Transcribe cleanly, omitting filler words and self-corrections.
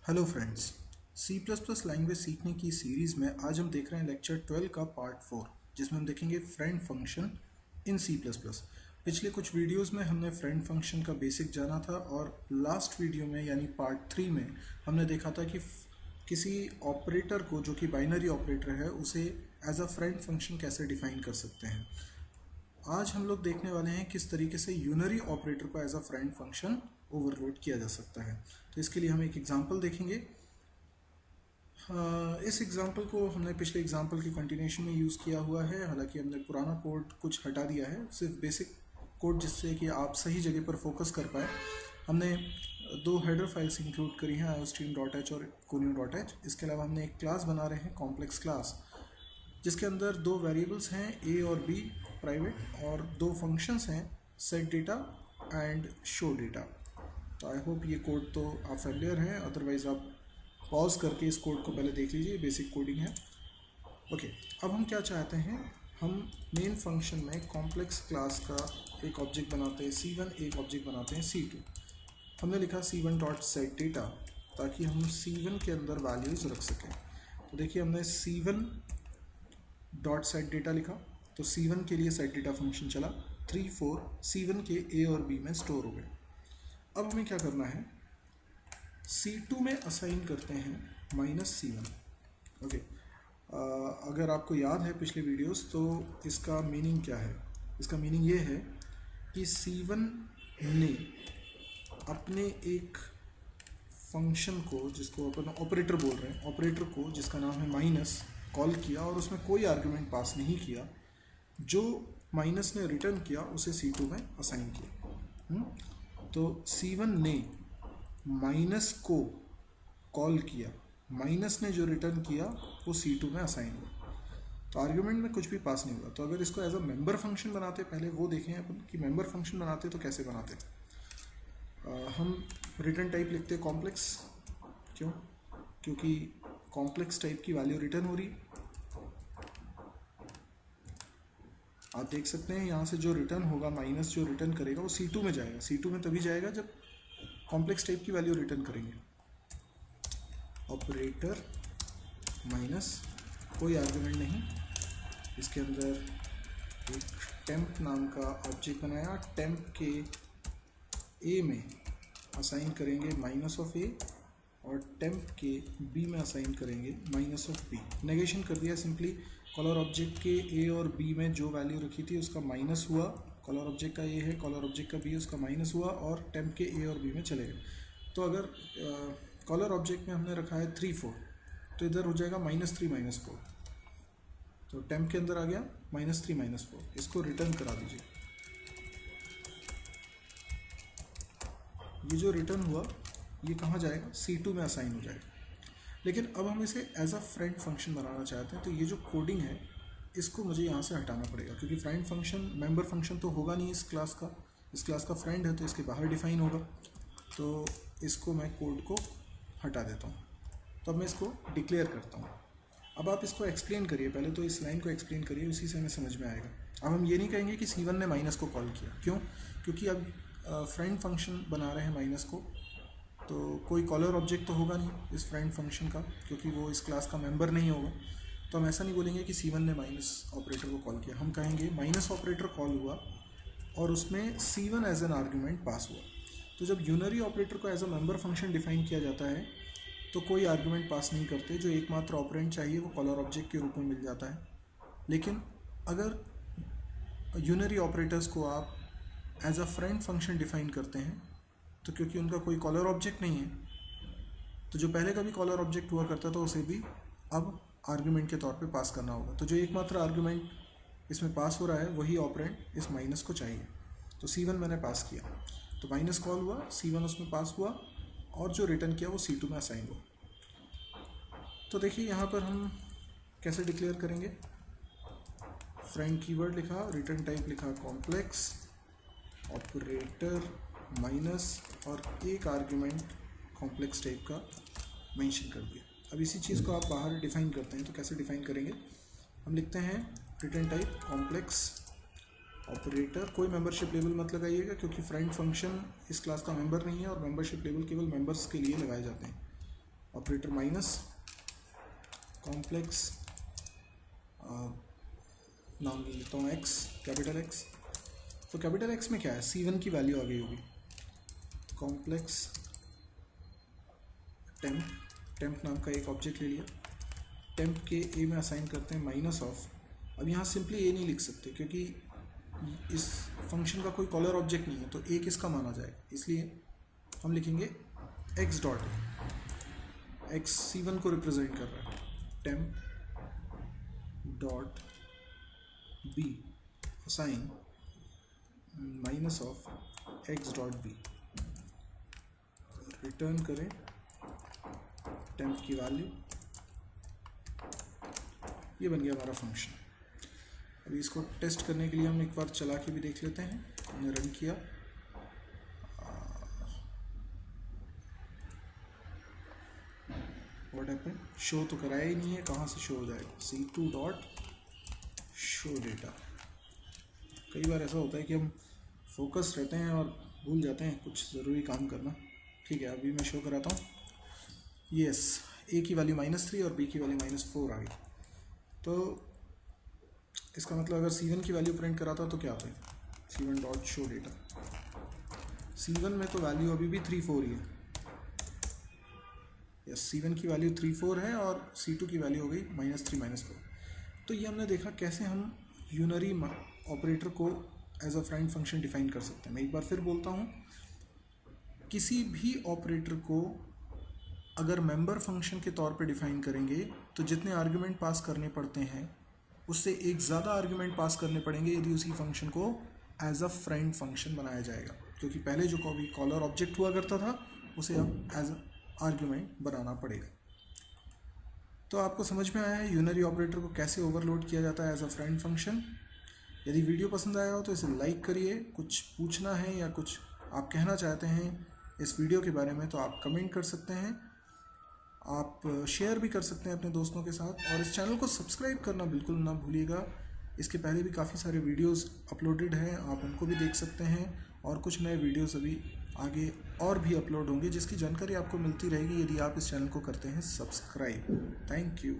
Hello friends, C plus plus language सीखने की series में आज हम देख रहे हैं लेक्चर 12 का पार्ट 4, जिसमें हम देखेंगे friend function in C plus plus. पिछले कुछ वीडियोस में हमने फ्रेंड फंक्शन का बेसिक जाना था और लास्ट वीडियो में यानी पार्ट 3 में हमने देखा था कि किसी ऑपरेटर को जो कि बाइनरी ऑपरेटर है उसे एज अ फ्रेंड फंक्शन कैसे डिफाइन कर सकते हैं। आज हम लोग देखने वाले हैं किस तरीके से यूनरी ऑपरेटर को as a friend function overload किया जा सकता है। तो इसके लिए हम एक एग्जांपल देखेंगे। इस एग्जांपल को हमने पिछले एग्जांपल की कंटिन्यूशन में यूज़ किया हुआ है। हालांकि हमने पुराना कोड कुछ हटा दिया है, सिर्फ बेसिक कोड, जिससे कि आप सही जगह पर फोकस कर पाए। हमने दो हेडर फाइल्स इंक्लूड करी हैं, iostream.h और conio.h। इसके अलावा हमने एक क्लास बना रहे हैं, कॉम्प्लेक्स क्लास, जिसके अंदर दो वेरिएबल्स हैं a और b प्राइवेट, और दो फंक्शंस हैं set data and show data. तो आई होप ये कोड तो आप फेमिलियर हैं, अदरवाइज आप पॉज करके इस कोड को पहले देख लीजिए, बेसिक कोडिंग है। ओके, अब हम क्या चाहते हैं, हम मेन फंक्शन में कॉम्प्लेक्स क्लास का एक ऑब्जेक्ट बनाते हैं c1, एक ऑब्जेक्ट बनाते हैं c2। हमने लिखा c1 डॉट सेट डेटा ताकि हम c1 के अंदर वैल्यूज़ रख सकें। तो देखिए, हमने c1 डॉट सेट डेटा लिखा, तो c1 के लिए सेट डेटा फंक्शन चला, 3 4 c1 के a और b में स्टोर हो गए। अब हमें क्या करना है, c2 में असाइन करते हैं -c1। ओके, अगर आपको याद है पिछले वीडियोस, तो इसका मीनिंग क्या है? इसका मीनिंग ये है कि c1 ने अपने एक फंक्शन को, जिसको अपन ऑपरेटर बोल रहे हैं, ऑपरेटर को जिसका नाम है माइनस, कॉल किया और उसमें कोई आर्गुमेंट पास नहीं किया। जो माइनस ने रिटर्न किया उसे c2 में असाइन किया। तो c1 ने माइनस को कॉल किया, माइनस ने जो रिटर्न किया वो c2 में असाइन हुआ। तो आर्ग्यूमेंट में कुछ भी पास नहीं हुआ। तो अगर इसको एज अ मेंबर फंक्शन बनाते, पहले वो देखें अपन कि मेंबर फंक्शन बनाते तो कैसे बनाते। हम रिटर्न टाइप लिखते हैं कॉम्प्लेक्स। क्यों? क्योंकि कॉम्प्लेक्स टाइप की वैल्यू रिटर्न हो रही। आप देख सकते हैं यहाँ से जो रिटर्न होगा, माइनस जो रिटर्न करेगा वो c2 में जाएगा। c2 में तभी जाएगा जब कॉम्प्लेक्स टाइप की वैल्यू रिटर्न करेंगे। ऑपरेटर माइनस, कोई आर्गुमेंट नहीं, इसके अंदर एक टेम्प नाम का ऑब्जेक्ट बनाया। टेम्प के a में असाइन करेंगे माइनस ऑफ a और टेम्प के b में असाइन करेंगे माइनस ऑफ b। नेगेशन कर दिया सिंपली। कॉलर ऑब्जेक्ट के a और b में जो वैल्यू रखी थी उसका माइनस हुआ। कॉलर ऑब्जेक्ट का a है, कॉलर ऑब्जेक्ट का b, उसका माइनस हुआ और टेम्प के a और b में चले गए। तो अगर कॉलर ऑब्जेक्ट में हमने रखा है 3 4, तो इधर हो जाएगा -3 -4। तो टेम्प के अंदर आ गया -3 -4। इसको रिटर्न करा दीजिए। ये जो रिटर्न हुआ ये कहाँ जाएगा, c2 में असाइन हो जाएगा। लेकिन अब हम इसे एज अ फ्रेंड फंक्शन बनाना चाहते हैं, तो ये जो कोडिंग है इसको मुझे यहाँ से हटाना पड़ेगा, क्योंकि फ्रेंड फंक्शन मेंबर फंक्शन तो होगा नहीं इस क्लास का। इस क्लास का फ्रेंड है तो इसके बाहर डिफाइन होगा। तो इसको मैं कोड को हटा देता हूँ। तो अब मैं इसको डिक्लेयर करता हूँ। अब आप इसको एक्सप्लेन करिए, पहले तो इस लाइन को एक्सप्लेन करिए, उसी से हमें समझ में आएगा। अब हम ये नहीं कहेंगे कि c1 ने माइनस को कॉल किया। क्यों? क्योंकि अब फ्रेंड फंक्शन बना रहे हैं माइनस को, तो कोई कॉलर ऑब्जेक्ट तो होगा नहीं इस फ्रेंड फंक्शन का, क्योंकि वो इस क्लास का मेंबर नहीं होगा। तो हम ऐसा नहीं बोलेंगे कि c1 ने माइनस ऑपरेटर को कॉल किया। हम कहेंगे माइनस ऑपरेटर कॉल हुआ और उसमें c1 as an argument pass हुआ। तो जब यूनरी ऑपरेटर को as a member function define किया जाता है तो कोई आर्गुमेंट पास नहीं करते, जो एकमात्र ऑपरेंड चाहिए वो कॉलर ऑब्जेक्ट के रूप में मिल जाता है। लेकिन अगर यूनरी ऑपरेटर्स को आप as a friend function define करते हैं, तो क्योंकि उनका कोई कॉलर ऑब्जेक्ट नहीं है, तो जो पहले का भी कॉलर ऑब्जेक्ट हुआ करता था उसे भी अब आर्गुमेंट के तौर पे पास करना होगा। तो जो एकमात्र आर्गुमेंट इसमें पास हो रहा है वही ऑपरेंड इस माइनस को चाहिए। तो c1 मैंने पास किया, तो माइनस कॉल हुआ, c1 उसमें पास हुआ और जो रिटर्न किया वो c2 में असाइन हुआ। तो देखिए यहाँ पर हम कैसे डिक्लेयर करेंगे। फ्रेंड कीवर्ड लिखा, रिटर्न टाइप लिखा कॉम्प्लेक्स, ऑपरेटर माइनस और एक आर्ग्यूमेंट कॉम्प्लेक्स टाइप का मेंशन कर दिया। अब इसी चीज़ को आप बाहर डिफाइन करते हैं, तो कैसे डिफाइन करेंगे, हम लिखते हैं रिटर्न टाइप कॉम्प्लेक्स ऑपरेटर। कोई मेंबरशिप लेबल मत लगाइएगा, क्योंकि फ्रेंड फंक्शन इस क्लास का मेंबर नहीं है और मेंबरशिप लेबल केवल मेंबर्स के लिए लगाए जाते हैं। ऑपरेटर माइनस कॉम्प्लेक्स, नाम ले लेता हूँ एक्स, कैपिटल एक्स। तो कैपिटल एक्स में क्या है, C1 की वैल्यू आ गई होगी, कॉम्प्लेक्स टेम्प नाम का एक ऑब्जेक्ट ले लिया, टेम्प के ए में असाइन करते हैं माइनस ऑफ। अब यहाँ सिंपली ए नहीं लिख सकते क्योंकि इस फंक्शन का कोई कॉलर ऑब्जेक्ट नहीं है, तो ए किसका माना जाएगा, इसलिए हम लिखेंगे x dot A. X C1 को रिप्रेजेंट कर रहा है, temp dot B assign minus of X dot B. Return करें टेम्प की वैल्यू, ये बन गया हमारा फंक्शन। अभी इसको टेस्ट करने के लिए हम एक बार चला के भी देख लेते हैं। हमने रन किया, व्हाट हैपेंड, शो तो कराया ही नहीं है, कहाँ से शो हो जाएगा, C2 डॉट शो डेटा। कई बार ऐसा होता है कि हम फोकस रहते हैं और भूल जाते हैं कुछ ज़रूरी काम करना। ठीक है, अभी मैं शो कराता हूँ। यस, ए की वैल्यू -3 और बी की वैल्यू -4 आ गई। तो इसका मतलब अगर C1 की वैल्यू प्रिंट कराता तो क्या आता है, C1 dot show data. C1 में तो वैल्यू अभी भी 3-4 ही है। यस, C1 की वैल्यू 3-4 है और C2 की वैल्यू हो गई -3 -4। तो ये हमने देखा कैसे हम यूनरी ऑपरेटर को as a friend function define कर सकते हैं। मैं एक बार फिर बोलता हूँ, किसी भी ऑपरेटर को अगर मेंबर फंक्शन के तौर पे डिफाइन करेंगे तो जितने आर्गुमेंट पास करने पड़ते हैं उससे एक ज़्यादा आर्गुमेंट पास करने पड़ेंगे यदि उसी फंक्शन को एज अ फ्रेंड फंक्शन बनाया जाएगा, क्योंकि पहले जो कॉलर ऑब्जेक्ट हुआ करता था उसे अब एज अ आर्गुमेंट बनाना पड़ेगा। तो आपको समझ में आया है यूनरी ऑपरेटर को कैसे ओवरलोड किया जाता है एज अ फ्रेंड फंक्शन। यदि वीडियो पसंद आया हो तो इसे लाइक करिए। कुछ पूछना है या कुछ आप कहना चाहते हैं इस वीडियो के बारे में तो आप कमेंट कर सकते हैं, आप शेयर भी कर सकते हैं अपने दोस्तों के साथ, और इस चैनल को सब्सक्राइब करना बिल्कुल ना भूलिएगा। इसके पहले भी काफ़ी सारे वीडियोस अपलोडेड हैं, आप उनको भी देख सकते हैं, और कुछ नए वीडियोस अभी आगे और भी अपलोड होंगे जिसकी जानकारी आपको मिलती रहेगी यदि आप इस चैनल को करते हैं सब्सक्राइब। Thank you.